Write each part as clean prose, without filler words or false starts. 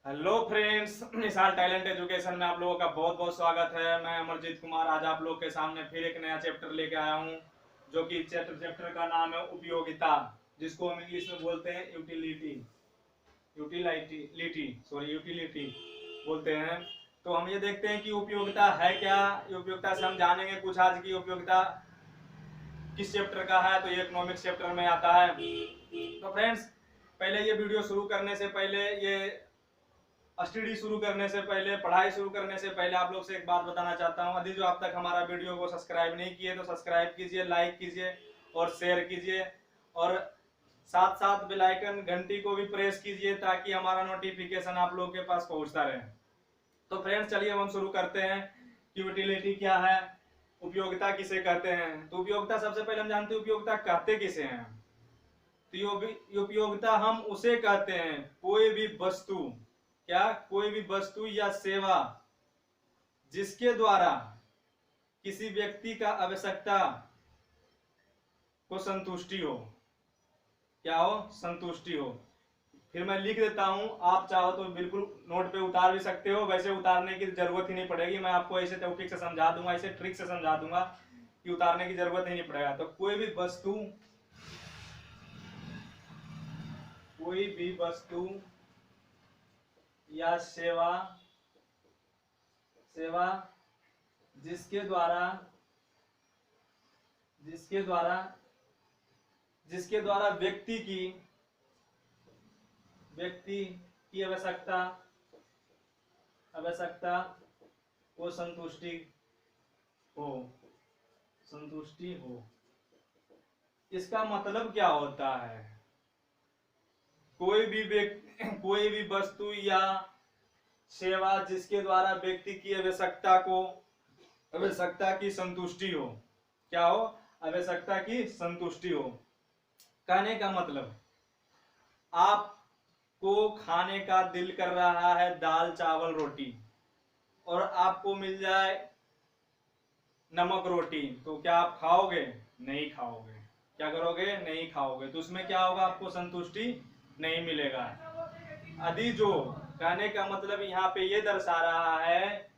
Hello friends, मिसाल talent education में आप लोगों का बहुत बहुत स्वागत है। मैं अमरजीत कुमार आज आप लोग के सामने फिर एक नया चैप्टर लेके आया हूँ, जो कि चैप्टर का नाम है उपयोगिता, जिसको हम इंग्लिश में बोलते हैं यूटिलिटी। यूटिलिटी बोलते हैं। तो हम ये देखते हैं कि उपयोगिता है क्या। उपयोगिता से हम जानेंगे कुछ आज की उपयोगिता किस चैप्टर का है, तो ये इकोनॉमिक्स चैप्टर में आता है। तो फ्रेंड्स, पहले ये वीडियो शुरू करने से पहले, ये स्टडी शुरू करने से पहले, पढ़ाई शुरू करने से पहले आप लोग से एक बात बताना चाहता हूँ। यदि जो आप तक हमारा वीडियो को सब्सक्राइब नहीं किए तो सब्सक्राइब कीजिए, लाइक कीजिए और शेयर कीजिए, और साथ साथ बेल आइकन घंटी को भी प्रेस कीजिए ताकि हमारा नोटिफिकेशन आप लोग के पास पहुंचता रहे। तो फ्रेंड्स, चलिए हम शुरू करते हैं कि यूटिलिटी क्या है, उपयोगिता किसे कहते हैं। तो उपयोगिता सबसे पहले हम जानते हैं उपयोगिता कहते किसे हैं। तो उपयोगिता हम उसे कहते हैं कोई भी वस्तु, कोई भी वस्तु या सेवा जिसके द्वारा किसी व्यक्ति का आवश्यकता को संतुष्टि हो। संतुष्टि हो। फिर मैं लिख देता हूं, आप चाहो तो बिल्कुल नोट पे उतार भी सकते हो। वैसे उतारने की जरूरत ही नहीं पड़ेगी, मैं आपको ऐसे टॉपिक से समझा दूंगा, ऐसे ट्रिक से समझा दूंगा कि उतारने की जरूरत ही नहीं पड़ेगा। तो कोई भी वस्तु या सेवा जिसके द्वारा व्यक्ति की आवश्यकता को संतुष्टि हो। इसका मतलब क्या होता है? कोई भी वस्तु या सेवा जिसके द्वारा व्यक्ति की आवश्यकता की संतुष्टि हो। क्या हो? आवश्यकता की संतुष्टि हो। कहने का मतलब, आपको खाने का दिल कर रहा है दाल चावल रोटी, और आपको मिल जाए नमक रोटी, तो क्या आप खाओगे? नहीं खाओगे। क्या करोगे? नहीं खाओगे। तो उसमें क्या होगा? आपको संतुष्टि नहीं मिलेगा। यदि जो कहने का मतलब यहाँ पे ये दर्शा रहा है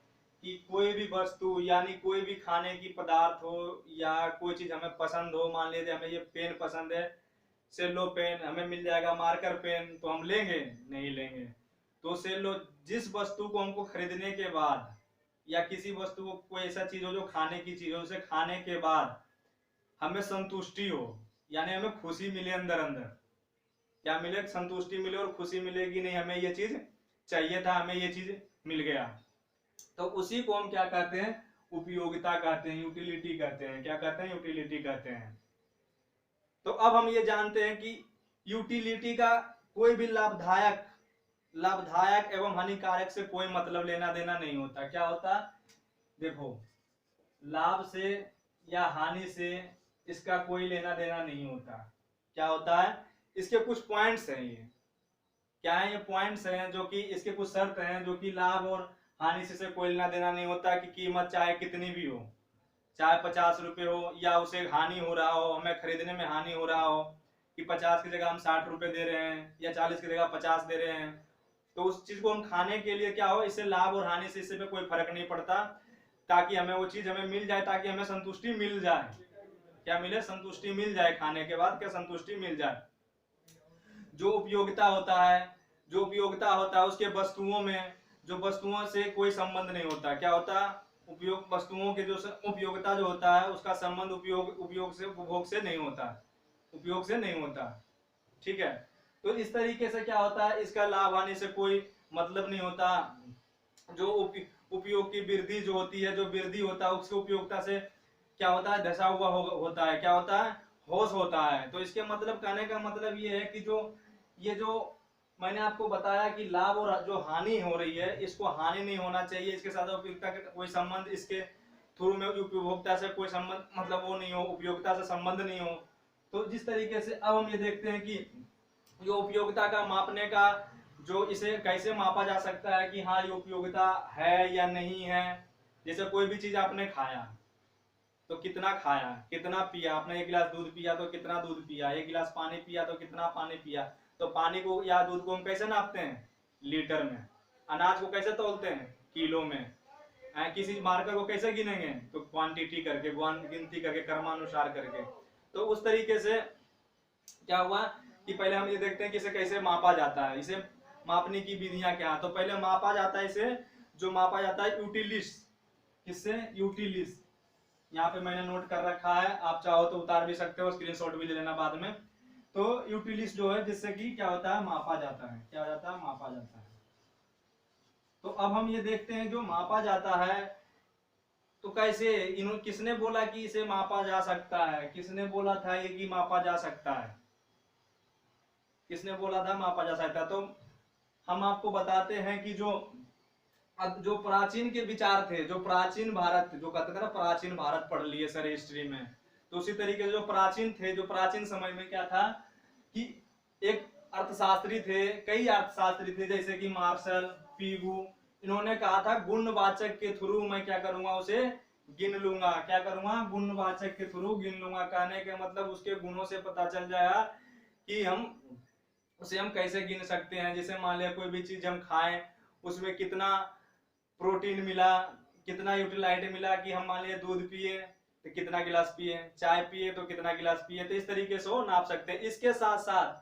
कि कोई भी वस्तु यानी कोई भी खाने की पदार्थ हो या कोई चीज हमें पसंद हो, मान लीजिए हमें ये पेन पसंद है, सेलो पेन हमें मिल जाएगा, मार्कर पेन, तो हम लेंगे? नहीं लेंगे। तो सेलो, जिस वस्तु को हमको खरीदने के बाद या किसी वस्तु को, कोई ऐसा चीज हो जो खाने की चीज हो, उसे खाने के बाद हमें संतुष्टि हो, यानी हमें खुशी मिले अंदर अंदर। क्या मिले? संतुष्टि मिले और खुशी मिलेगी, नहीं हमें ये चीज चाहिए था, हमें ये चीज मिल गया। तो उसी को हम क्या कहते हैं? उपयोगिता कहते हैं, यूटिलिटी कहते हैं। क्या कहते हैं? यूटिलिटी कहते हैं। तो अब हम ये जानते हैं कि यूटिलिटी का कोई भी लाभदायक एवं हानिकारक से कोई मतलब लेना देना नहीं होता। क्या होता? देखो, लाभ से या हानि से इसका कोई लेना देना नहीं होता। क्या होता है? इसके कुछ पॉइंट्स हैं। ये क्या है? ये पॉइंट्स हैं, जो कि इसके कुछ शर्त हैं, जो कि लाभ और हानि से कोई लेना देना नहीं होता। कि कीमत चाहे कितनी भी हो, चाहे 50 रुपए हो, या उसे हानि हो रहा हो, हमें खरीदने में हानि हो रहा हो कि 50 की जगह हम 60 रुपए दे रहे हैं या 40 की जगह 50 दे रहे हैं, तो उस चीज को हम खाने के लिए क्या हो, इससे लाभ और हानि से इससे पे कोई फर्क नहीं पड़ता, ताकि हमें वो चीज हमें मिल जाए, ताकि हमें संतुष्टि मिल जाए। क्या मिले? संतुष्टि मिल जाए। खाने के बाद क्या संतुष्टि मिल जाए। जो उपयोगिता होता है उसके वस्तुओं से कोई संबंध नहीं होता। क्या होता? वस्तुओं के जो उपयोगिता जो होता है उसका संबंध उपयोग से नहीं होता। ठीक है। तो इस तरीके से क्या होता है, इसका लाभ हानि से कोई मतलब नहीं होता। जो उपयोग की वृद्धि जो होती है, जो वृद्धि होता है, उसके उपयोगिता से क्या होता है? धसा हुआ होता है। क्या होता है? होश होता है। तो इसके मतलब, कहने का मतलब ये है कि ये जो मैंने आपको बताया कि लाभ और जो हानि हो रही है, इसको हानि नहीं होना चाहिए, इसके साथ उपयोगिता का कोई संबंध, इसके थ्रू में उपभोक्ता से कोई संबंध, मतलब वो नहीं हो, उपयोगिता से संबंध नहीं हो। तो जिस तरीके से अब हम ये देखते हैं कि ये उपयोगिता का मापने का, जो इसे कैसे मापा जा सकता है कि हाँ ये उपयोगिता है या नहीं है। जैसे कोई भी चीज आपने खाया तो कितना खाया, कितना पिया। आपने 1 गिलास दूध पिया तो कितना दूध पिया, 1 गिलास पानी पिया तो कितना पानी पिया। तो पानी को या दूध को हम कैसे नापते हैं? लीटर में। अनाज को कैसे तौलते हैं? किलो में। किसी मार्कर को कैसे गिनेंगे? तो क्वांटिटी करके, गिनती करके, क्रमानुसार करके। तो उस तरीके से क्या हुआ कि पहले हम ये देखते हैं कि इसे कैसे मापा जाता है, इसे मापने की विधियां क्या है। तो पहले मापा जाता है इसे, जो मापा जाता है यूटिलिस। किससे? यूटिलिस। यहाँ पे मैंने नोट कर रखा है, आप चाहो तो उतार भी सकते हो, स्क्रीनशॉट भी ले लेना बाद में। तो यूटिलिस जो है, जिससे कि क्या होता है? मापा जाता है। क्या हो जाता है? मापा जाता है। तो अब हम ये देखते हैं जो मापा जाता है, तो कैसे, किसने बोला कि इसे मापा जा सकता है? किसने बोला था ये कि मापा जा सकता है? किसने बोला था मापा जा सकता है? तो हम आपको बताते हैं कि जो प्राचीन के विचार थे, जो प्राचीन भारत, जो कहते थे ना प्राचीन भारत, पढ़ लिए सर हिस्ट्री में, तो उसी तरीके से जो प्राचीन थे, जो प्राचीन समय में क्या था कि एक अर्थशास्त्री थे, कई अर्थशास्त्री थे, जैसे कि मार्शल, पीगू, इन्होंने कहा था गुणवाचक के थ्रू मैं क्या करूंगा? उसे गिन लूंगा। क्या करूंगा? गुणवाचक के थ्रू गिन लूंगा। कहने के मतलब उसके गुणों से पता चल जाएगा कि उसे हम कैसे गिन सकते हैं। जैसे मान लिया कोई भी चीज हम खाएं, उसमें कितना प्रोटीन मिला, कितना यूटिलाइट मिला, कि हम मान लिया दूध पिए तो कितना गिलास पिए, चाय पिए तो कितना गिलास पिए, तो इस तरीके से वो नाप सकते हैं। इसके साथ साथ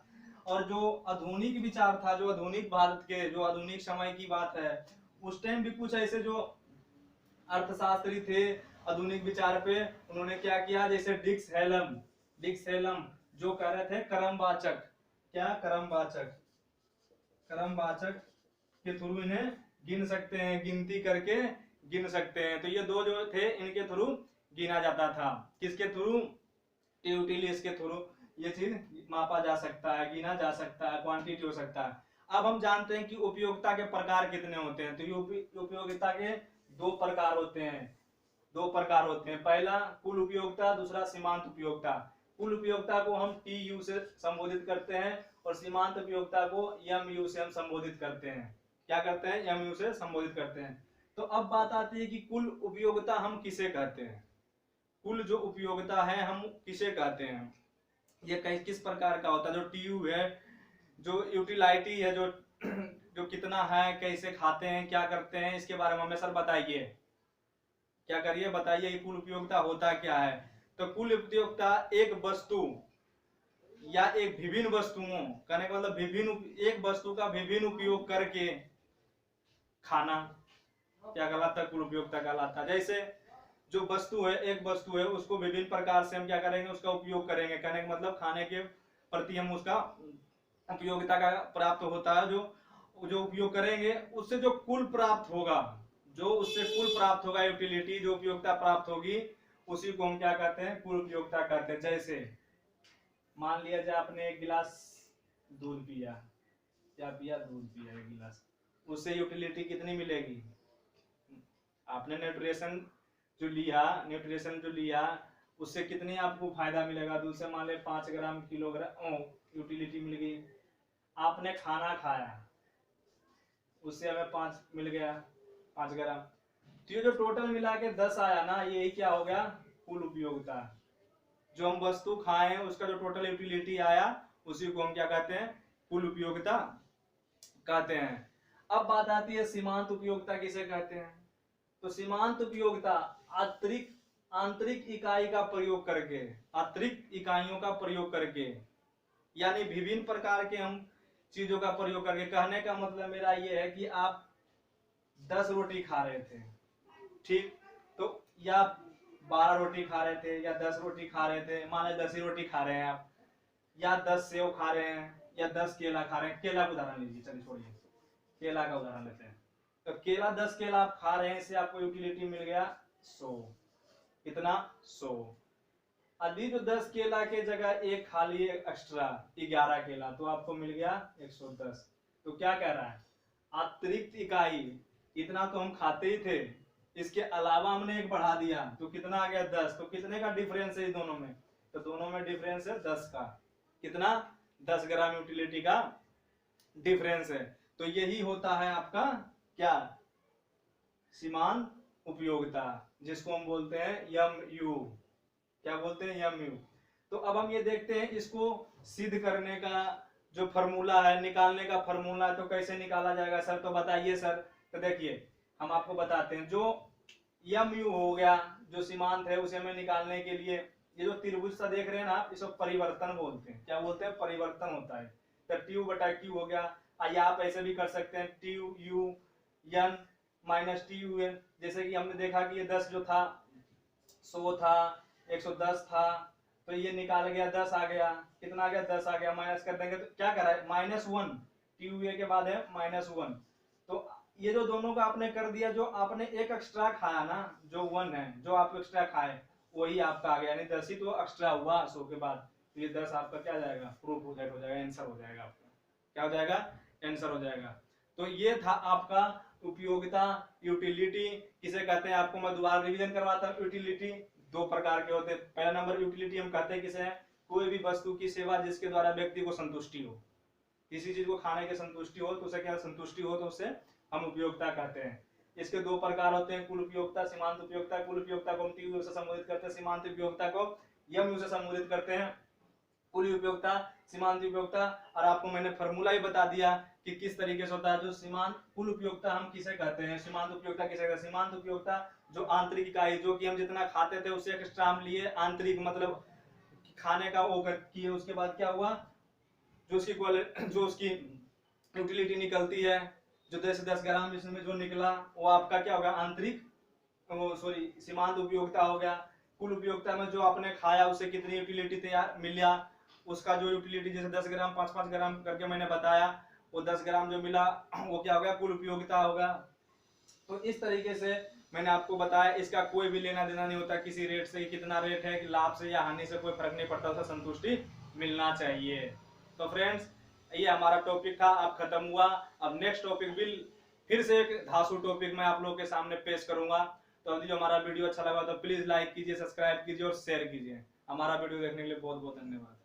और जो आधुनिक विचार था, जो आधुनिक भारत के, जो आधुनिक समय की बात है, उस टाइम भी कुछ ऐसे जो अर्थशास्त्री थे आधुनिक विचार पे, उन्होंने क्या किया, जैसे डिक्स हेलम जो कह रहे थे क्रमवाचक, क्या? क्रमवाचक, क्रमवाचक के थ्रू इन्हें गिन सकते हैं, गिनती करके गिन सकते हैं। तो ये दो जो थे, इनके थ्रू गिना जाता था। किसके थ्रू? यूटिलिस के थ्रू ये चीज मापा जा सकता है, गिना जा सकता है, क्वांटिटी हो सकता है। अब हम जानते हैं कि उपयोगिता के प्रकार कितने होते हैं। तो उपयोगिता के दो प्रकार होते हैं, पहला कुल उपयोगिता, दूसरा सीमांत उपयोगिता। कुल उपयोगिता को हम TU से संबोधित करते हैं और सीमांत उपयोगिता को MU से हम संबोधित करते हैं। क्या करते हैं? MU से संबोधित करते हैं। तो अब बात आती है कि कुल उपयोगिता हम किसे कहते हैं? कुल जो उपयोगिता है हम किसे कहते हैं? ये किस प्रकार का होता है? जो TU है, जो यूटिलाइटी है, जो कितना है, कैसे खाते हैं, क्या करते हैं, इसके बारे में हमें सर बताइए। क्या करिए, बताइए कि कुल उपयोगिता होता क्या है? तो कुल उपयोगिता एक वस्तु या एक विभिन्न वस्तुओं, कहने का मतलब एक वस्तु का विभिन्न उपयोग करके खाना, क्या कहलाता है? कुल उपयोगिता कहलाता है। जैसे जो वस्तु है, एक वस्तु है, उसको विभिन्न प्रकार से हम क्या करेंगे? उसका उपयोग करेंगे। कहने का मतलब खाने के प्रति हम उसका उपयोगिता का प्राप्त होता है, जो उपयोग करेंगे, उससे जो कुल प्राप्त होगा, यूटिलिटी, जो उपयोगिता प्राप्त होगी, उसी को हम क्या कहते हैं? कुल उपयोगिता कहते हैं। जैसे मान लिया जाए आपने एक गिलास दूध पिया, क्या पिया? दूध पिया एक गिलास, उससे यूटिलिटी कितनी मिलेगी? आपने न्यूट्रिशन जो लिया, उससे कितनी आपको फायदा मिलेगा? दूध से मान ले 5 ग्राम किलोग्राम यूटिलिटी मिल गई। आपने खाना खाया, उससे हमें 5 मिल गया, 5 ग्राम। तो ये जो टोटल मिला के 10 आया ना, यही क्या हो गया? कुल उपयोगिता। जो हम वस्तु खाए उसका जो टोटल यूटिलिटी आया, उसी को हम क्या कहते हैं? कुल उपयोगिता कहते हैं। अब बात आती है सीमांत उपयोगिता किसे कहते हैं? तो सीमांत उपयोगिता आंतरिक इकाई का प्रयोग करके, अतिरिक्त इकाइयों का प्रयोग करके, यानी विभिन्न प्रकार के हम चीजों का प्रयोग करके। कहने का मतलब मेरा ये है कि आप 10 रोटी खा रहे थे, ठीक, तो या 12 रोटी खा रहे थे या 10 रोटी खा रहे थे, मान लो 10 ही रोटी खा रहे हैं आप, या 10 सेव खा रहे हैं या 10 केला खा रहे हैं। केला का उदाहरण लीजिए, चलिए छोड़िए, केला का उदाहरण लेते हैं। तो केला 10 केला आप खा रहे हैं, इससे आपको यूटिलिटी मिल गया 100। कितना? 100। अभी जो 10 केला के जगह एक खा लिए एक्स्ट्रा 11 केला, तो आपको मिल गया 110। तो क्या कह रहा है? अतिरिक्त इकाई, इतना तो हम खाते ही थे, इसके अलावा हमने एक बढ़ा दिया, तो कितना आ गया? 10। तो कितने का डिफरेंस है दोनों में? तो दोनों में डिफरेंस है 10 का। कितना? 10 ग्राम यूटिलिटी का डिफरेंस है। तो यही होता है आपका क्या? सीमांत उपयोगिता, जिसको हम बोलते हैं MU। क्या बोलते हैं? MU। तो अब हम ये देखते हैं इसको सिद्ध करने का जो फार्मूला है, निकालने का फार्मूला है, तो कैसे निकाला जाएगा सर, तो बताइए सर। तो देखिए हम आपको बताते हैं, जो यम यू हो गया, जो सीमांत है उसे हमें निकालने के लिए, ये जो त्रिभुज सा देख रहे हैं ना आप, इसको परिवर्तन बोलते हैं। क्या बोलते हैं? परिवर्तन होता है। तो ट्यू बटा क्यू हो गया। आइए आप ऐसे भी कर सकते हैं, T U N minus T U N. जैसे कि हमने देखा कि ये 10 जो था 100 था, 110 था, तो ये निकाल गया 10 आ गया। कितना आ गया? 10 आ गया। माइनस कर देंगे तो क्या करा है? -1। टी यू ए के बाद है -1। तो ये जो दोनों का आपने कर दिया, जो आपने एक एक्स्ट्रा खाया ना, जो 1 है, जो आप एक्स्ट्रा खाए वही आपका आ गया, यानी 10 ही तो एक्स्ट्रा हुआ 100 के बाद। तो ये 10 आपका क्या जाएगा? प्रूफ हो जाएगा, आंसर हो जाएगा आपका। क्या हो जाएगा? आंसर हो जाएगा। तो ये था आपका उपयोगिता, यूटिलिटी किसे कहते हैं, आपको मैं दोबारा रिवीजन करवाता हूँ। यूटिलिटी दो प्रकार के होते हैं। पहला नंबर यूटिलिटी हम कहते हैं किसे है? कोई भी वस्तु की सेवा जिसके द्वारा व्यक्ति को संतुष्टि हो। किसी चीज को खाने की संतुष्टि हो तो उसे क्या संतुष्टि हो, तो उसे हम उपयोगिता कहते हैं। इसके दो प्रकार होते हैं, कुल उपयोगिता, सीमांत उपयोगिता। कुल उपयोगिता को हम टी से संबोधित करते हैं, सीमांत उपयोगिता को यम से संबोधित करते हैं। कुल उपयोगिता, सीमांत उपयोगिता। और आपको मैंने फॉर्मूला ही बता दिया कि किस तरीके से होता है। जो सीमांत, कुल उपयोगिता हम किसे कहते हैं, सीमांत उपयोगिता किसे कहते हैं? सीमांत उपयोगिता जो आंतरिक इकाई, जो कि हम जितना खाते थे उससे एक्स्ट्रा हम लिए, आंतरिक मतलब खाने का वो किए, उसके बाद क्या हुआ, जो उसकी यूटिलिटी निकलती है, जो 10 ग्राम जिसमें जो निकला वो आपका क्या हो गया? आंतरिक, सॉरी सीमांत उपयोगिता हो गया। कुल उपयोगिता में जो आपने खाया उससे कितनी यूटिलिटी तैयार मिला, उसका जो यूटिलिटी, जैसे 10 ग्राम 5-5 ग्राम करके मैंने बताया, वो 10 ग्राम जो मिला वो क्या हो गया? कुल उपयोगिता होगा। तो इस तरीके से मैंने आपको बताया, इसका कोई भी लेना देना नहीं होता किसी रेट से, कितना रेट है, कि लाभ से या हानि से कोई फर्क नहीं पड़ता, उसका संतुष्टि मिलना चाहिए। तो फ्रेंड्स ये हमारा टॉपिक था, अब खत्म हुआ। अब नेक्स्ट टॉपिक भी फिर से एक धासु टॉपिक मैं आप लोगों के सामने पेश करूंगा। तो अभी जो हमारा वीडियो अच्छा लगा तो प्लीज लाइक कीजिए, सब्सक्राइब कीजिए और शेयर कीजिए। हमारा वीडियो देखने के लिए बहुत बहुत धन्यवाद।